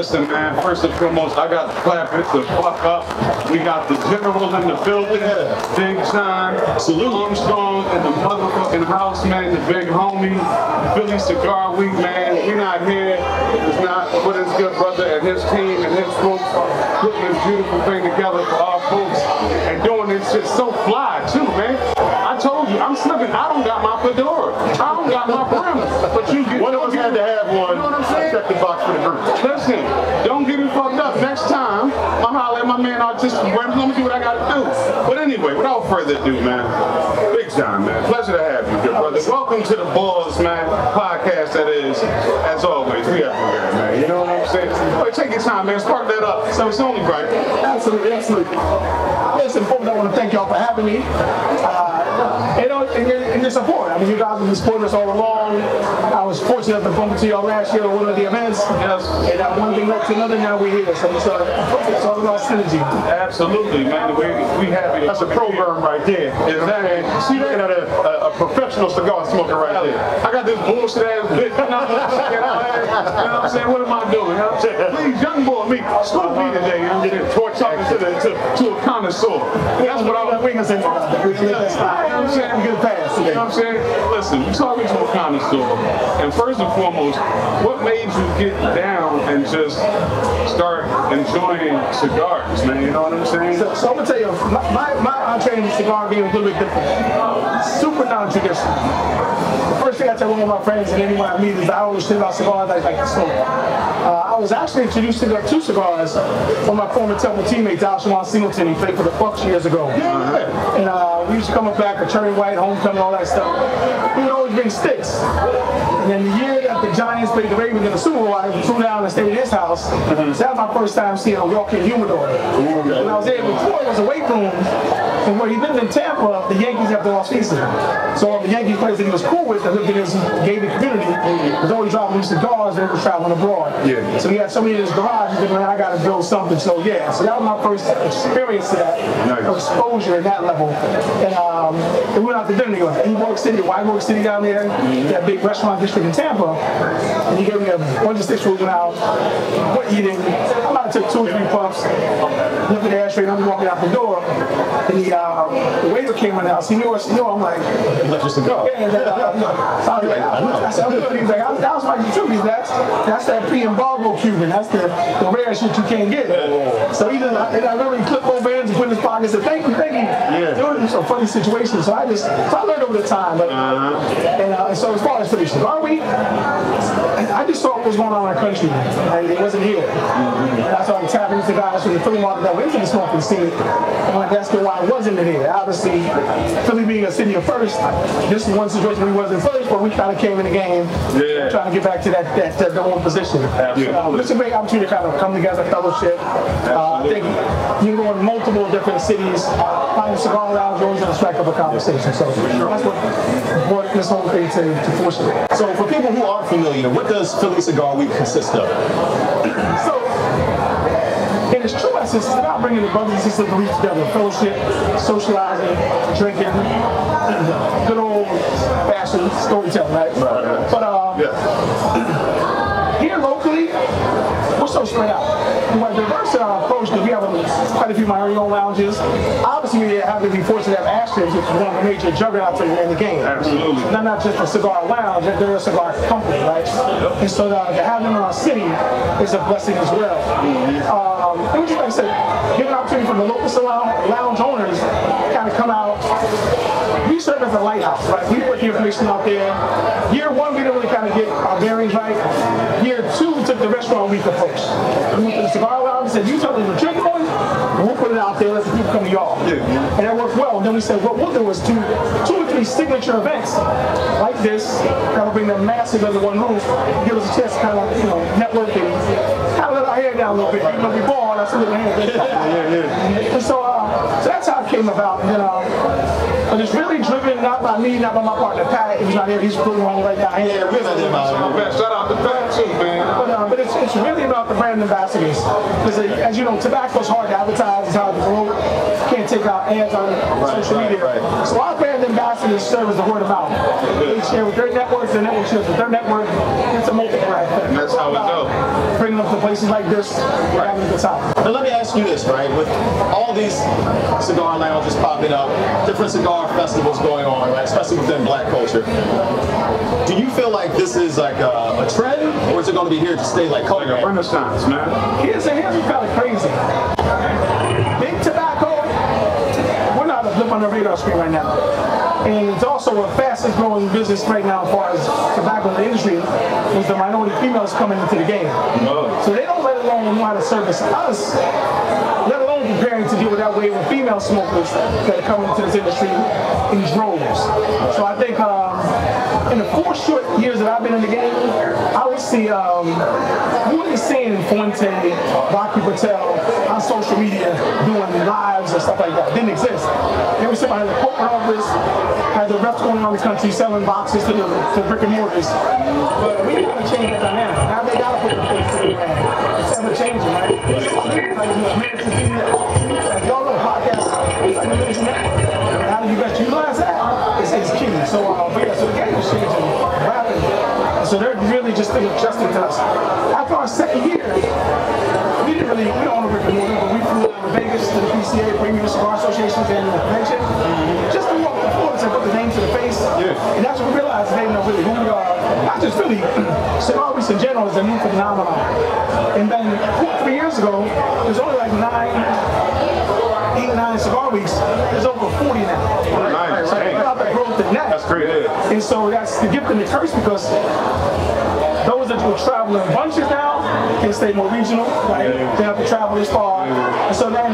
Listen, man, first and foremost, I got to clap it the fuck up. We got the general in the building, Big John Armstrong in the motherfucking house, man, the big homie. Philly Cigar Week, man. We're not here. It's not with his good brother and his team and his folks putting this beautiful thing together for our folks and doing this shit so fly, too, man. I told you, I'm slipping. I don't got my fedora. I don't got my perimeter. But you get one of us had to have one. You know what I'm saying? Check the box for the group. Listen, don't get me fucked up. Next time, I'm holler at my man Artistic. Let me do what I gotta do. But anyway, without further ado, man, Big John, man, pleasure to have you, good brother. Welcome to the Bols, man, podcast that is, as always, we everywhere, man. You know what I'm saying? Wait, take your time, man. Spark that up. So it's only right. Absolutely, absolutely. Listen, folks, I want to thank y'all for having me. And your support. I mean, you guys have been supporting us all along. I was fortunate to bump into y'all last year at one of the events. Yes. And one thing led to another, now we're here. So it's all about synergy. Absolutely, man. We have it. That's a program right there. Exactly. See, looking at a professional cigar smoker right there. I got this bullshit ass bitch. You know what I'm saying? What am I doing? You know what I'm saying? Please, young boy, me. School me today. I'm getting torch talking to a connoisseur. That's what I'm going to say. You know what I'm saying? Good pass today. You know what I'm saying? Listen, you're talking to a connoisseur. And first and foremost, what made you get down and just start enjoying cigars, man? You know what I'm saying? So I'm going to tell you, my entree in the cigar game is a little bit different. Super non-traditional. The first thing I tell one of my friends and anyone I meet is I don't know shit about cigars, I like to smoke. I was actually introduced to two cigars from my former Temple teammate, Joshua Singleton. He played for the Bucks years ago. And we used to come up back with Cherry White, Homecoming, all that stuff. We would always bring sticks. And then the year that the Giants played the Ravens in the Super Bowl, I flew down and stayed at his house. So that was my first time seeing a walk-in humidor. When I was there before, it was a weight room. And where he lived in Tampa, the Yankees have the off-season. So all the Yankee players that he was cool with that lived in his gated community was always driving these cigars and they were traveling abroad. Yeah. So he had somebody in his garage and man, I got to build something. So yeah, so that was my first experience to that, exposure at that level. And we went out to dinner together. New York City, White York City down there, that big restaurant district in Tampa. And he gave me a bunch of sticks. We went out, we're eating. I might have took 2 or 3 puffs, looked at the ashtray, and I'm walking out the door. And the waiter came in the house. He knew us. I'm like, let you go. Yeah, and so I was like, I said, I'm good. He's like, that was my utility. That's that pre-embargo Cuban. That's the rare shit you can't get. So he just, and I remember he clipped both hands and put in his pocket and said, thank you. Yeah. It was a funny situation. So I learned over the time. But, and so as far as Philly Cigar Week, I just saw what was going on in our country, and it wasn't here. And I started tapping into guys from the Philly market that went into the smoking scene, and like, that's why it wasn't here. Obviously, Philly being a city of first, this is one situation we wasn't first, but we kind of came in the game, trying to get back to that number one position. It's a great opportunity to kind of come together, fellowship. I think you can go in multiple different cities, find a cigar lounge, always in a strike up a conversation. So that's what brought this whole thing to fruition. So for people who aren't familiar, what does Philly Cigar Week consist of? So, in its true essence, it's about bringing the brothers and sisters of the week together, fellowship, socializing, drinking, good old fashioned storytelling, right? But here locally, we're so spread out. We have diverse approach because we have quite a few minority owned lounges. Obviously, we have to be fortunate to have Ashton's, which is one of the major juggernauts in the game. Absolutely. Not just a cigar lounge, they're a cigar company, right? And so to have them in our city is a blessing as well. And we just, like I said, give an opportunity for the local lounge owners to kind of come out. We serve as a lighthouse, right? We put the information out there. Year 1, we didn't really kind of get our bearings right. Year 2, we took the restaurant week approach. We went to the cigar lounge and said, you tell them the drink going, and we'll put it out there, let the people come to y'all. And that worked well. And then we said, what we'll do is do 2 or 3 signature events like this, kind of bring them massive under one roof, give us a chance to kind of, network and kind of let our hair down a little bit. Even though we ball, that's a little hair. And so that's how it came about. But it's really driven not by me, not by my partner Pat. He's not here. He's pulling on right now. Yeah, we're not there about it. Shout out to Pat too, man. But it's really about the brand ambassadors. Because as you know, tobacco's hard to advertise. It's hard to promote. Can't take out ads on social media. So our brand ambassadors serve as the word of mouth. They share with their networks. Their network shares with their network. It's a multi-brand thing. And that's how it goes. Bringing them to places like this, we're having a good time. Now let me ask you this, right? With all these cigar lounges popping up, different cigar festivals going on, right? Especially within black culture. Do you feel like this is like a trend, or is it going to be here to stay like Like a renaissance, man. Here's what's kind of crazy. Big tobacco, we're not a blip on the radar screen right now. And it's also the fastest growing business right now as far as tobacco in the industry is the minority females coming into the game. So they don't let alone know how to service us, let alone preparing to deal with that wave of female smokers that are coming into this industry in droves. So I think in the 4 short years that I've been in the game, I would see, you wouldn't be seeing Fuente, Rocky Patel on social media doing lives and stuff like that. It didn't exist. They were somebody in the corporate office, had the reps going around the country selling boxes to the brick and mortars. But we got to change that dynamic. Now they got to put the face to the brand. It's ever changing, right? Like y'all know podcast, it's like a million network. How do you best utilize that? It's key. So, so the game is changing rapidly. So they're really just adjusting to us. After our second year, we don't own a brick and mortar, but we flew out to Vegas to the PCA, Premium Cigar Association's annual convention, just to walk the floor and put the name to the face. And that's when we realized they know really who we are. Not just Philly, cigar weeks in general is a new phenomenon. And then 3 years ago, there's only like 8 or 9 cigar weeks. There's over 40 now. Nice. The growth in that. That's great. And so that's the gift and the curse because those that will travel in bunches now can stay more regional, right? They have to travel this far. And so then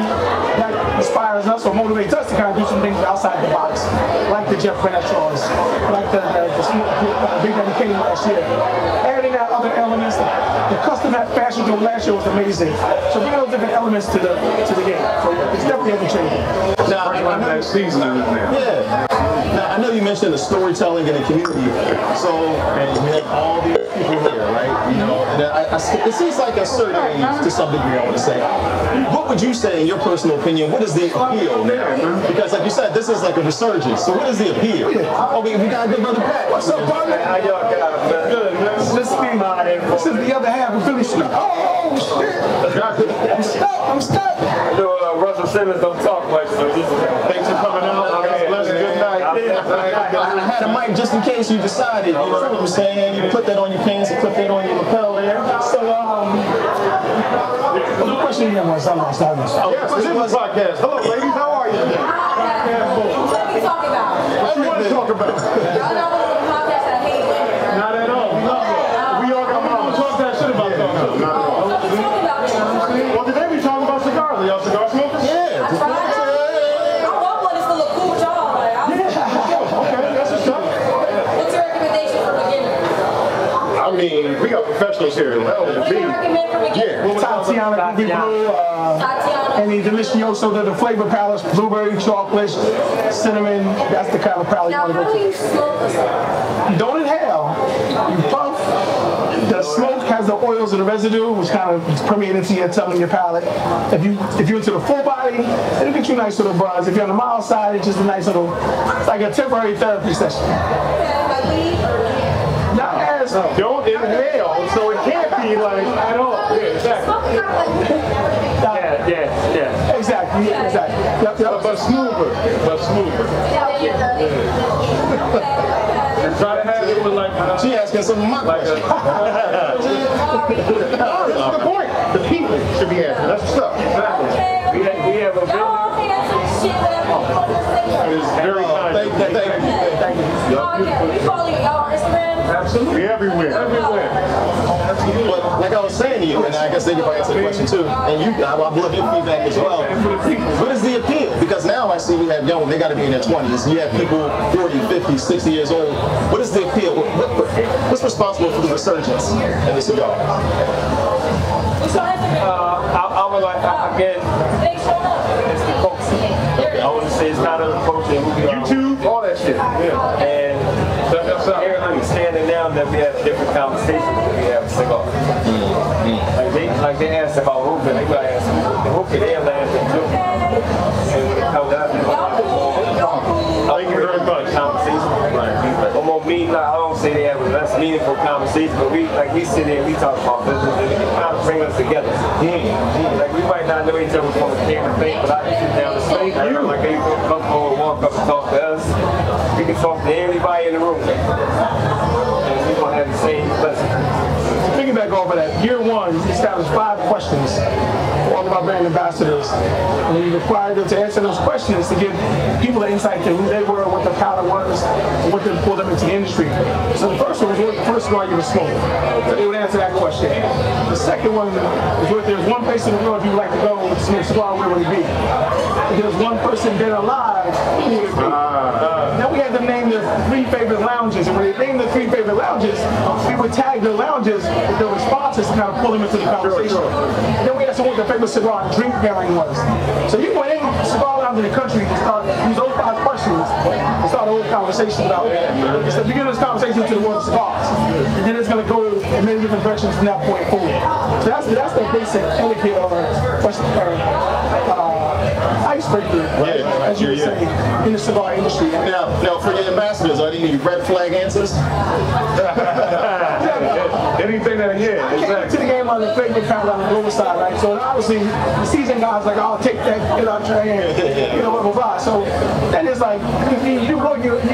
that inspires us or motivates us to kind of do some things outside the box, like the Jeff Brennan-Shaws, like the Big Daddy Kane last year. Adding that other elements, the custom fashion show last year was amazing. So bring those different elements to the game. So it's definitely ever changing. Now, I know, that seasoning in there. yeah. Now, I know you mentioned the storytelling in the community. So, and we have all these people here, right? You know, and it seems like a certain age to some degree, I want to say. What would you say, in your personal opinion, what is the appeal now? Because, like you said, this is like a resurgence. So, what is the appeal? Oh, we got a good brother Pat. What's up, partner? How y'all guys, man? Good, man. This is the other half of Philly Cigar. Oh, shit. I'm stuck. Russell Simmons don't talk much, so this is Thanks for coming out. Bless, good night. I had a mic just in case you decided, you know what I'm saying? You put that on your pants and put that on your lapel there. So, the question again was, I'm Yes, this is a podcast. Hello, ladies. How are you? What are we talking about? What do you want to talk about? Y'all know the podcast that I hate women, right? Not at all. We love it. We all got to talk that shit about that. So we talking about it. Well, today we talking about cigars. Are y'all cigar smokers? Yeah. I tried. I want one that's to look cool with y'all. Like, Okay, that's what's up. what's your recommendation for beginners? I mean, we got professionals here. What do you recommend for beginners? Tatiana Ruby Blue, Tatiana. and the Delicioso, the flavor palettes, blueberry, chocolate, cinnamon. That's the kind of palette you Now, want to how go do to. you smoke this? You don't inhale. You puff. The smoke has the oils and the residue, which kind of permeate into your tongue and your palate. If you're into the full body, it'll get you a nice little buzz. If you're on the mild side, it's just a nice little, it's like a temporary therapy session. Like weed or Not as Don't inhale, so it can't be like at all. Yeah, exactly. smoking kind of like yeah. Exactly. Yep. But smoother. And try to have it with like She asking some of my questions. that's the point. The people should be asking. That's what's up. We have a y'all hands shit that It is very kind. Thank you. Okay, we follow you. Y'all on Instagram? Absolutely. Everywhere. But like I was saying to you, and I guess they can answer the question too, and I'd love your feedback as well. What is the appeal? Because now I see we have young, they got to be in their 20s. You have people 40, 50, 60 years old. What is the appeal? What's responsible for the resurgence in the cigar? What's on Instagram? I would like, again, They show up. it's the culture. I wouldn't say It's not an approach in YouTube, all that shit. Yeah. And they're understanding now that we have different conversations when we have cigars. Like they asked about hookah, they might ask the hookah, they'll laugh at too. And when it comes out, Thank you very much. Conversation. Right. More mean, I don't say they have a less meaningful conversation, but we sit there and we talk about business and it kind of bring us together. Like we might not know each other from a camera thing, but I can sit down and say, like they feel comfortable and walk up and talk to us. We can talk to anybody in the room. And we're going to have the same blessing. Piggyback off of that, year one, we established 5 questions for all of our brand ambassadors. And we required them to answer those questions to give people an insight to who they were, what the powder was, and what pulled them into the industry. So the first one was what the first cigar you were smoking. So they would answer that question. The second one is what there's one place in the world you would like to go to smoke a cigar, where would it be? If there's one person dead alive, who would it be? Then we had them name their 3 favorite lounges, and when they named the 3 favorite lounges, we would tag the lounges with their responses to kind of pull them into the conversation. And then we asked them what their favorite cigar and drink pairing was. So you went in cigar lounge in the country and start use those 5 questions and start a whole conversation about it. It's the beginning of this conversation to the world of cigars. And then it's going to go in many different directions from that point forward. So that's the basic etiquette or icebreaker, as you would say, in the cigar industry. Now for your ambassadors, are there any red flag answers? Anything that, yeah, I came to the game on the favorite pound on the global side, right? So obviously, the seasoned guys like, I'll take that, get out your hand, you know, blah, blah, blah. So then it's like, you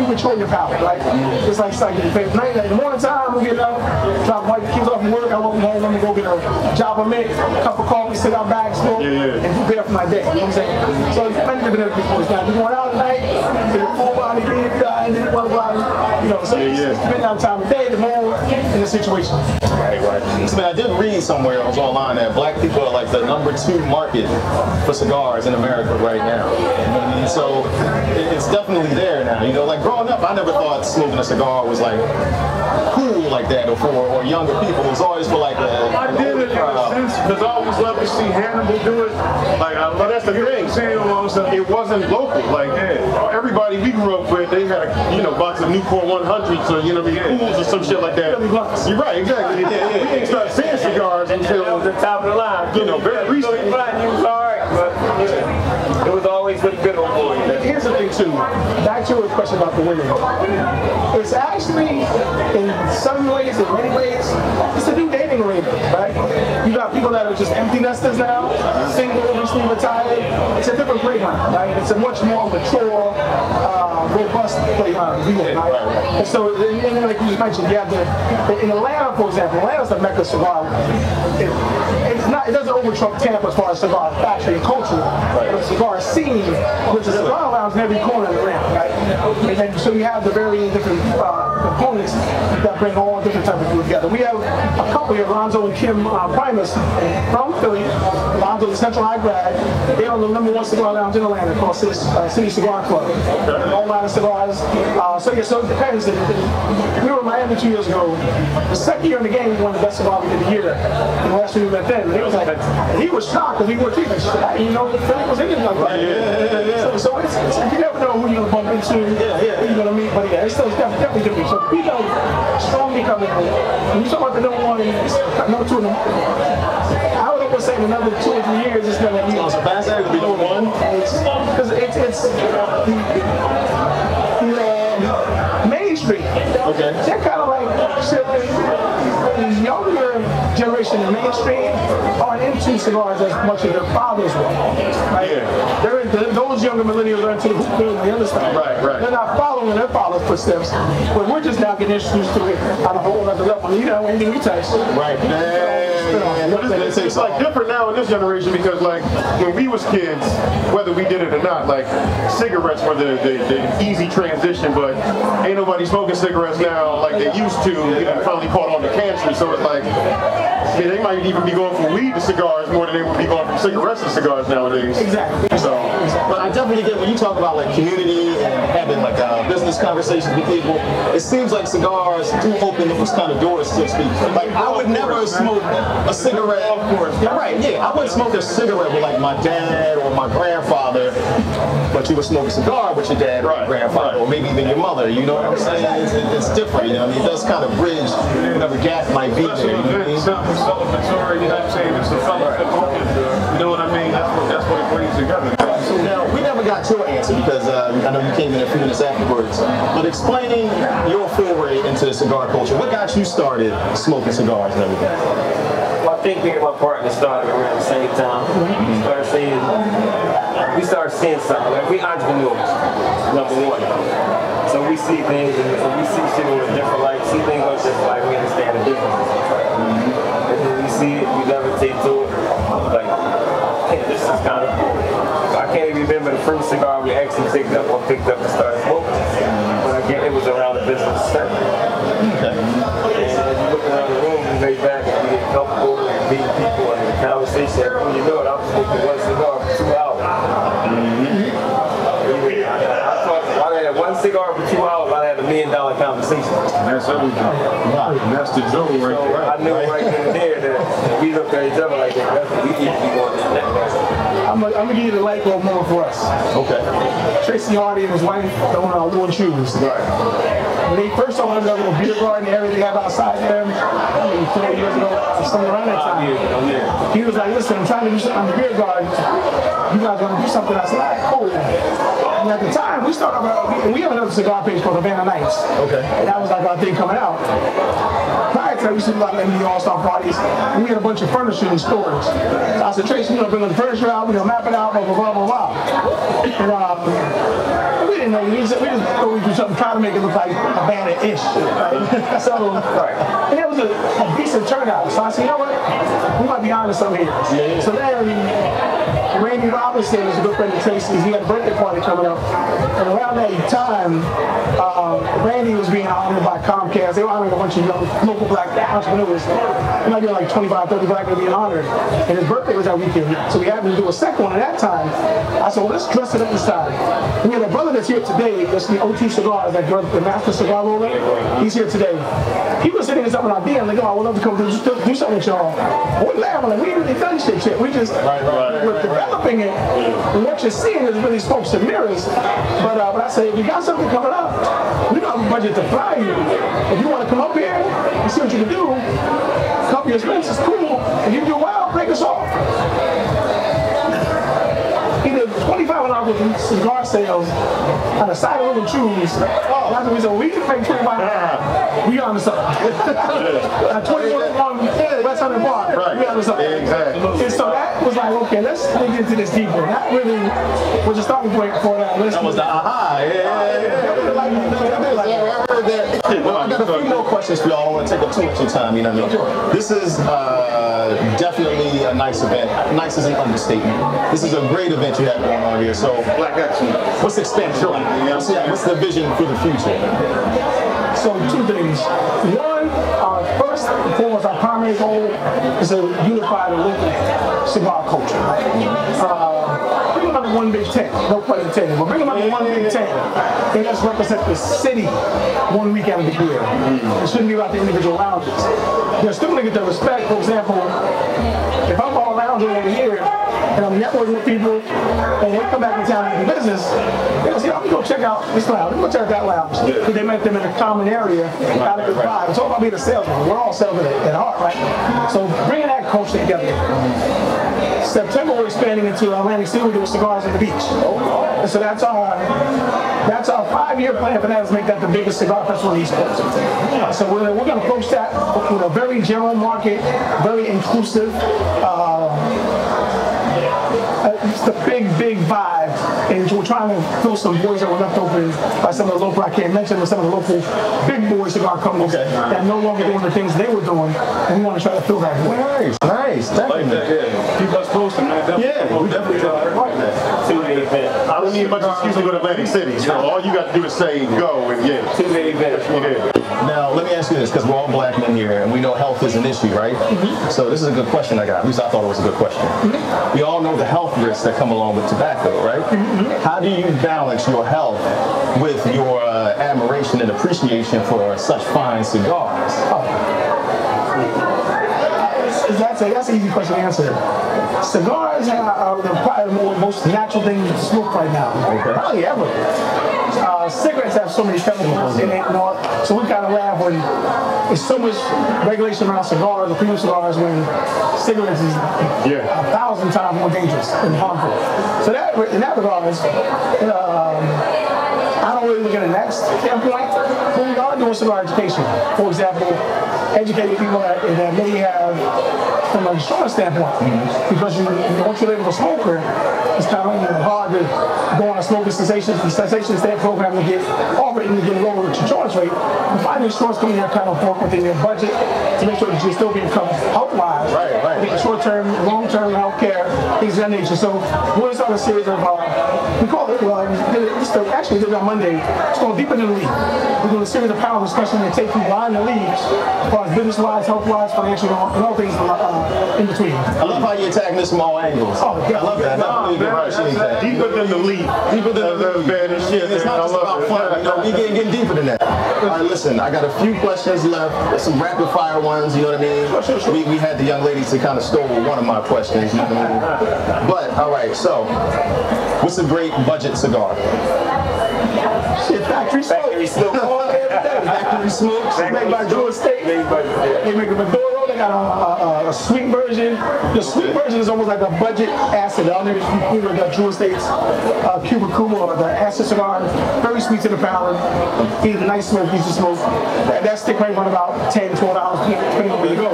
control your power, right? It's like your favorite night. In the morning time, we get up, drop my kids off from work, I walk home, let me go get a Java mix, a cup of coffee, sit out back, smoke, and prepare for my day, you know what I'm saying? So many different people. Now, you're going out at night, get a full body, and then blah, blah, blah, you know, so it's depending on time of day, the mood, and the situation. Right. So, man, I did read somewhere, I was online, that black people are like the #2 market for cigars in America right now. You know what I mean? So it's definitely there now. You know, like growing up, I never thought smoking a cigar was like cool like that, or younger people. It was always for like a... I did it in a sense because I always love to see Hannibal do it. Like, that's the thing. It wasn't local. Like, everybody we grew up with, they had a box of Newport 100s or Cools or some shit like that. You're right, exactly. We didn't start seeing cigars until the top of the line. Very recently. But it was always with good old boy. Here's the thing too, back to your question about the women. It's actually, in some ways, in many ways, it's a new dating arena, right? You got people that are just empty nesters now, single, recently retired. It's a different playground, right? It's a much more mature, robust playground, right? And so, and then like you just mentioned, you have in Atlanta, for example, Atlanta's the Mecca cigar. It doesn't over-trump Tampa as far as cigar factory and culture, but the cigar scene, which is a cigar lounge in every corner of Atlanta, right? And then, so you have the very different components that bring all different types of people together. We have a couple here, Lonzo and Kim Primus from Philly. Lonzo's a Central High grad. They own the #1 cigar lounge in Atlanta called City Cigar Club. All line of cigars. So it depends. We were in Miami 2 years ago. The second year in the game, we won the best cigar we did the year. And last year we went then. He was like, he was shocked because we were keeping shit. You know, Philly was in it like that. So it's you never know who you're going to bump into, who you're going to meet, but it's definitely different. So we know strongly coming in. When you talk about the #2 in the I would almost say in another 2 or 3 years it's going to be. So fast that would be #1? Because it's Main Street. Okay. They're kind of like the younger generation in Main Street aren't into cigars as much as their fathers were. Right? Those younger millennials are into the hookah and the other stuff. Right. They're not following their father's footsteps, but we're just now getting introduced to it on a whole other level. You know, anything we touch. Right. It's like different now in this generation because like when we was kids, whether we did it or not, like cigarettes were the easy transition, but ain't nobody smoking cigarettes now like they used to. Finally caught on the cancer, so it's like they might even be going from weed to cigars more than they would be going from cigarettes to cigars nowadays. Exactly. So, but I definitely get when you talk about like community and having like business conversations with people. It seems like cigars do open those kind of doors, so to speak. Like I would never smoke a cigarette. Of course. Yeah, right. Yeah, I wouldn't smoke a cigarette with like my dad or my grandfather, but you would smoke a cigar with your dad or your grandfather, or maybe even your mother. You know what I'm saying? It's different. You know, what I mean, it does kind of bridge whatever gap might be there. You know what I mean? Something celebratory. You know what I'm saying? It's a fellowship moment. You know what I mean? That's what it brings together. So now, we never got your answer because I know you came in a few minutes afterwards, but explaining your foray into the cigar culture, what got you started smoking cigars and everything? Well, I think me and my partner started around the same time. We started seeing something. Like, we entrepreneurs, number one. So we see things and we see shit in a different light, see things in a different light, we understand the difference. And then we see it, we levitate to it. Like, hey, this is kind of cool. I can't even remember the first cigar we actually picked up and started smoking. But again, it was around the business circle. And as you look around the room, you lay back and you get comfortable and meeting people and the conversation. When you know it, I was smoking one cigar for 2 hours. I had one cigar for 2 hours, I had $1 million conversation. That's everything. That's the joke right there. I knew right then and there that we looked at each other like that. That's what we need to be going to. I'm gonna give you the light bulb moment for us. Okay. Tracy Hardy and his wife own Little Shoes. When they first opened up a little beer garden and everything they have outside there, 4 years ago, something around that time. He was like, listen, I'm trying to do something on the beer garden. You guys want to do something? I said, all right, cool. And at the time, we started, we have another cigar page called Havana Nights. Okay. And that was like our thing coming out. Prior to that, we used to do a lot of NBA All-Star parties, and we had a bunch of furniture in stores. So I said, Tracy, we're going to bring the furniture out, we're going to map it out, blah, blah, blah, blah, blah. And we didn't know, we just thought we'd do something, try to make it look like Havana-ish. Right? So, and it was a decent turnout. So I said, you know what, we might be honest over here. So then, Randy Robinson is a good friend of Tracy's. He had a birthday party coming up. And around that time, Randy was being honored by Comcast. They were honoring a bunch of young local black entrepreneurs. There might be like 25, 30 black people being honored. And his birthday was that weekend. So we happened to do a second one at that time. I said, well, let's dress it up this time. We have a brother that's here today. That's the OT Cigars, that the master cigar roller. He's here today. He was sitting us up in our DM, like, oh, I would love to come do something with y'all. We're laughing, like, we ain't really done shit. We just, we're developing it. And what you're seeing is really smokes and mirrors. But I say, if you got something coming up, we don't have a budget to fly you. If you want to come up here and see what you can do, cover your expenses, cool. If you do well, break us off. He did $2,500 worth of cigar sales on the side of Little Shoes. That's what we said, we can make $25. We on to something. 21 on West 100 Bar. Right. We on to something. Exactly. And so that was like, okay, let's dig into this deeper. That really was a starting point for that. That was the aha. I heard that. Well, I got a few more questions for y'all. I don't want to take up too much of your time. You know what I mean? This is definitely a nice event. Nice is an understatement. This is a great event you have going on here. So, Black Excellence. what's the expansion? What's the vision for the future? So two things. One, first and foremost, our primary goal is to unify the local cigar culture. Bring them under one big tent, no pun intended, but bring them under one big tent. And let's represent the city 1 weekend of the year. It shouldn't be about the individual lounges. They're still going to get their respect. For example, if I'm all lounging over here and I'm networking with people and they come back in town and do business, they'll say, I'm going to go check out this lounge. I'm going to check out that lounge. Because they met them in a common area, got a good vibe. It's all about being a salesman. We're all salesmen at heart, right? So bringing that culture together. September, we're expanding into Atlantic City. We're doing cigars at the beach. And so that's our 5-year plan for that, is make that the biggest cigar festival on the East Coast. So we're going to approach that with a very general market, very inclusive. It's the big vibe, and we're trying to fill some voids that were left open by some of the local, I can't mention, but some of the local big boy cigar companies that no longer doing the things they were doing, and we want to try to fill that void. Nice, definitely. Like that, yeah. Keep us posted, man. We definitely like that. 2-day event. I don't need much excuse to go to Atlantic City, so all you got to do is say go and yeah. 2-day event. Now, let me ask you this, because we're all black men here, and we know health is an issue, right? So this is a good question I got. At least I thought it was a good question. We all know the health risks that come along with tobacco, right? How do you balance your health with your admiration and appreciation for such fine cigars? That's an easy question to answer. Cigars are probably the most natural thing to smoke right now. Okay. Probably ever. Cigarettes have so many chemicals in it, so we kind of laugh when there's so much regulation around cigars or premium cigars when cigarettes is 1,000 times more dangerous and harmful. So that, in that regard, I don't really look at the next standpoint, but we are doing cigar education. For example, educating people that may have from an insurance standpoint, because once you label a smoker, it's kind of hard to go on a smoking cessation state program to get offered and to get lower insurance rate. You find the insurance company that kind of work within their budget to make sure that you're still being covered health-wise. Right. Short-term, long-term health care, things of that nature. So we're starting a series of, we call it, actually we did it on Monday, it's called Deep into the League. We're doing a series of panel discussions that take people behind the leagues, as far as business-wise, health-wise, financial, and all things in between. I love how you're attacking this from all angles. Oh, yeah. I love that. Deeper than the league. Deeper than the league. Bad as shit. It's not just about fun. We're getting deeper than that. All right, listen, I got a few questions left, some rapid fire ones, you know what I mean? Sure. We had the young ladies to kind of stole one of my questions, you know what I mean? But, all right, so, what's a great budget cigar? Shit, factory smoke. Factory smoke. Factory smoke. Made by Drew Estate. They make a Maduro. They got a sweet version. The sweet version is almost like a budget acid. I don't know if you remember the Drew Estate's Cuba Cuba or the acid cigar. Very sweet to the palate. It's a nice smoke, piece of smoke. That stick might run about $10, $12, depending on where you go.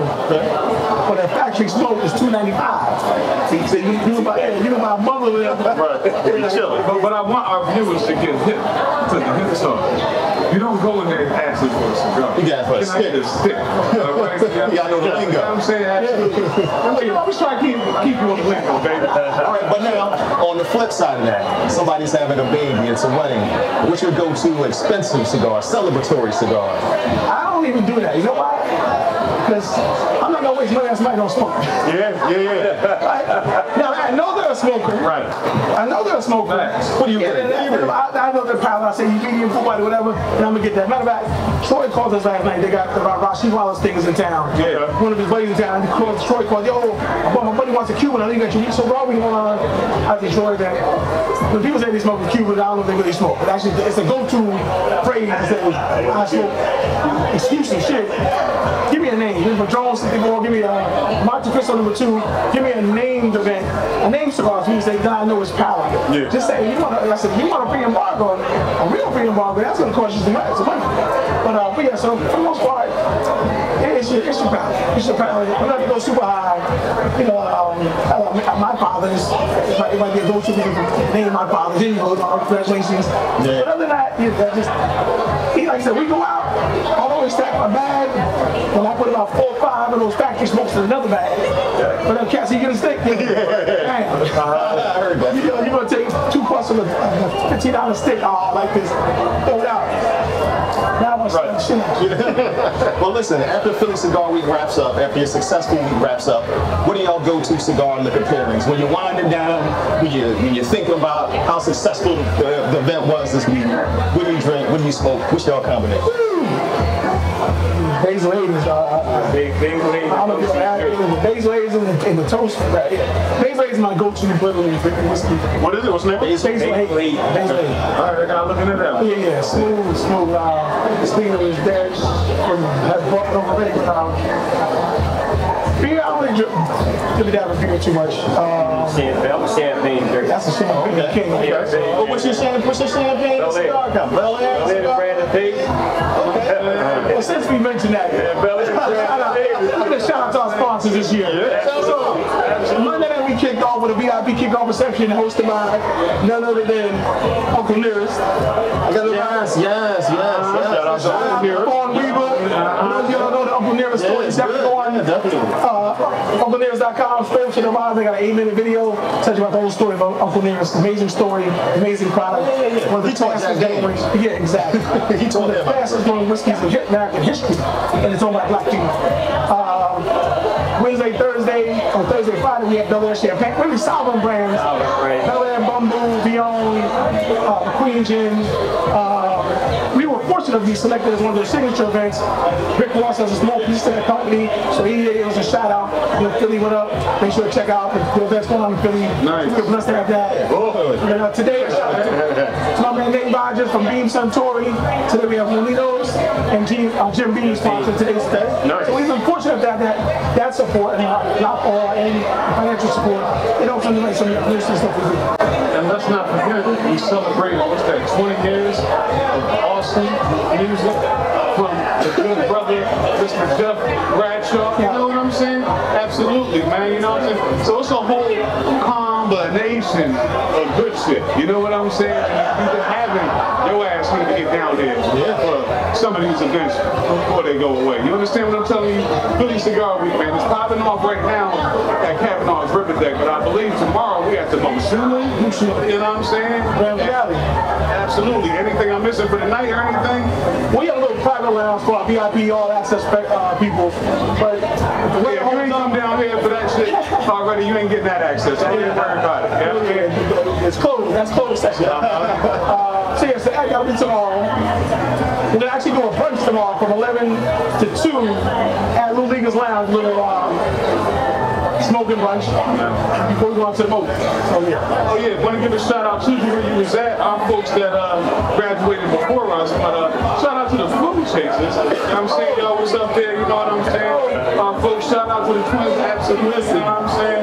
But that factory smoke is $2.95. So you buy a mother with Right. Chilling. But I want our viewers to get hip to the hip song. You don't go in there and ask for a cigar. You got for a stick. You gotta know the lingo. You know what I'm saying? Absolutely. I'm just trying to keep you on the lingo, baby. All right, but now, on the flip side of that, somebody's having a baby, it's a wedding. What's your go-to expensive cigar, celebratory cigar? I don't even do that. You know why? Because I'm not going to waste money on somebody don't smoke. Yeah. Now, I know they're a smoker. Right. I know they're a smoker. What do you get? I know they're power. I say, you medium, full body, whatever, and I'm going to get that. Matter of fact, Troy called us last night. They got Rashid Wallace things in town. Yeah. One of his buddies in town. Troy called, yo, my buddy wants a Cuban. I think you got your week. So, bro, we going on. I think Troy that when people say they smoke a Cuban, I don't know if they really smoke. But actually, it's a go-to phrase to say, I smoke. Excuse me, shit. Give me a name. Give me a Jones 64. Give me a Monte Cristo #2. Give me a named event. A named cigar. So you say, I know it's power. Yeah. Just say, you want a pre-embargo, a real pre-embargo, that's going to cost you some money. But yeah, so for the most part, it's your palate. It's your palate. I'm not going to go super high. You know, my father's, it might be a go-to because name my father's. You know, congratulations. Yeah. But other than that, like I said, we go out, I'll always stack my bag, and I put about 4 or 5 of those factory smokes in another bag. But them cats, you get a stick. Damn. You're going to take 2 parts of a $15 stick, like this, throw it out. Now I'm going to Well, listen, after Philly Cigar Week wraps up, after your successful week wraps up, what do y'all go to cigar liquor pairings? When you're winding down, when you're thinking about how successful the event was this week, what do you drink, what do you smoke, what's y'all combination? Basil Hayden's, Basil Hayden's and the toast. Basil Hayden's my go-to literally drinking whiskey. What is it? What's the name? Basil Hayden. All right, I gotta look into that. Yeah, smooth. Speaking of his dad, has brought it over already. Beer, I don't really dab with beer too much. I'm a champagne drinker. That's a champagne king. What's your champagne cigar company? Bel Air Brandon Page. Well, since we mentioned that, I'm going to shout out to our sponsors this year. So, Monday night we kicked off with a VIP kickoff reception hosted by none other than Uncle Nearest. Yes. Shout out to Uncle Nearest. Vaughn Weaver. Those of y'all know the Uncle Nearest story. Definitely go on. UncleNearest.com. Straight to the bottom. They got an 8-minute video telling you about the whole story of Uncle Nearest. Amazing story, amazing product. One of the fastest growing. Yeah, exactly. One of the fastest growing whiskeys in American history, and it's owned by Black people. Wednesday, Thursday, Friday, we have Bel Air Champagne. Really sovereign brands. Bel Air, Bumble, Beyond, Queen Gin. We were fortunate to be selected as one of their signature events. Rick Ross has a small piece to the company, so he gave us a shout out. You know, Philly, what up? Make sure to check out the events going on in Philly. Nice. We're blessed to have that. And today, it's my man Nate Rogers from Beam Suntory. Today we have Molinos and Jim Beam sponsoring today's day. Nice. So we've been fortunate to have that support and not all any financial support. It helps us to make some new stuff we do. And let's not forget, we celebrate, what's that, 20 years of awesome music from the good brother, Mr. Jeff Bradshaw. You know what I'm saying? Absolutely, man. You know what I'm saying? So it's a whole combination of good shit. You know what I'm saying? You've been having your ass need to get down there for some of these events before they go away. You understand what I'm telling you? Philly Cigar Week, man. It's popping off right now at Kavanaugh's River Deck, but I believe tomorrow we have the Moshulu. You know what I'm saying? Absolutely. Anything I'm missing for the night or anything? We have a little private lounge for our VIP all access people, but if you ain't come down here for that shit already, you ain't getting that access. Don't even worry about it. Yeah? It's closed. That's closed section. So yeah, so I gotta be tomorrow. We're gonna actually do a brunch tomorrow from 11 to 2 at Little Leaguers Lounge. Little smoking brunch before we go on to the boat. So yeah. Oh yeah, want to give a shout out to you where you was at. Our folks that graduated before us, but shout out to the food chasers. You know what I'm saying? Y'all was up there, you know what I'm saying? Our folks, shout out to the twins, absolutely. You know what I'm saying?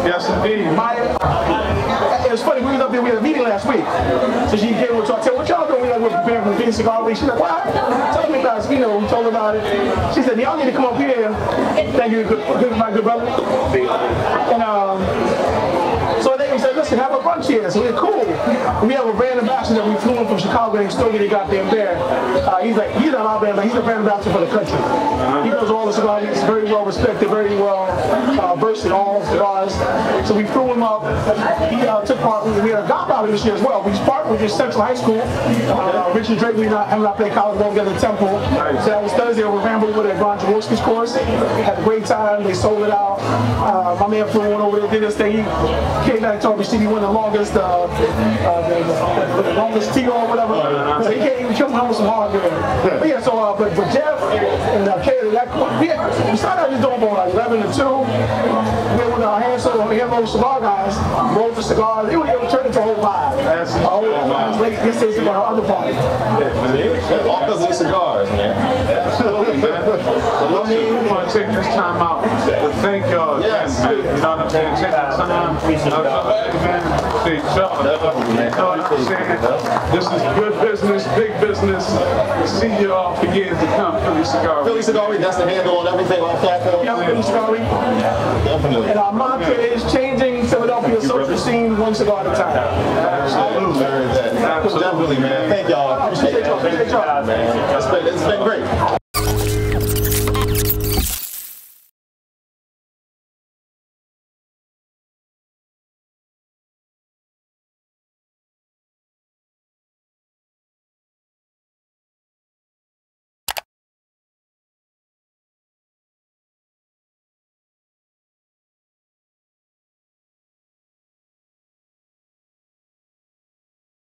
Yes indeed. It was funny, we was up there, we had a meeting last week. So she came over to us, I said, what y'all doing? We're preparing for the Philly Cigar Week. She's like, what? Tell me guys, you know, we told her about it. She said, y'all need to come up here. Thank you, my good brother. And so they said, listen, have a brunch here. So we're cool. We have a brand ambassador we flew in from Chicago and Stogie that got there. He's not our brand, but he's a brand ambassador for the country. He knows all the cigars. He's very well respected, very well versed in all cigars. So we flew him up. He took part. We had a golf outing this year as well. We partnered with Central High School. Richard Drake, we have not played college ball together at Temple. So that was Thursday. We rambled with at Ron Jaworski's course. Had a great time. They sold it out. My man flew one over there, did this thing. He came back and told me Stevie won the longest the longest tee or whatever. So he came home with some hard game. But yeah, so but Jeff and Kayla, we started out just doing about like 11 to 2. We went with our handful of cigar guys, rolled the cigars. It would turn into a whole vibe. That's a whole vibe. Like this is our other party. All because of these cigars, man. Absolutely, man. We want to take this time out to thank y'all again, man. You know what I'm saying? Take the time. Man, thank y'all. You know what I'm saying? This is good business, big business. We'll see y'all for years to come. Philly Cigar. Philly Cigar, that's the handle on everything on platform. Yeah, Philly Cigar. Definitely. And our mantra is changing Philadelphia's social scene one cigar at a time. Absolutely. Definitely, man. Thank y'all. Appreciate y'all. Appreciate y'all. Man. It's been great.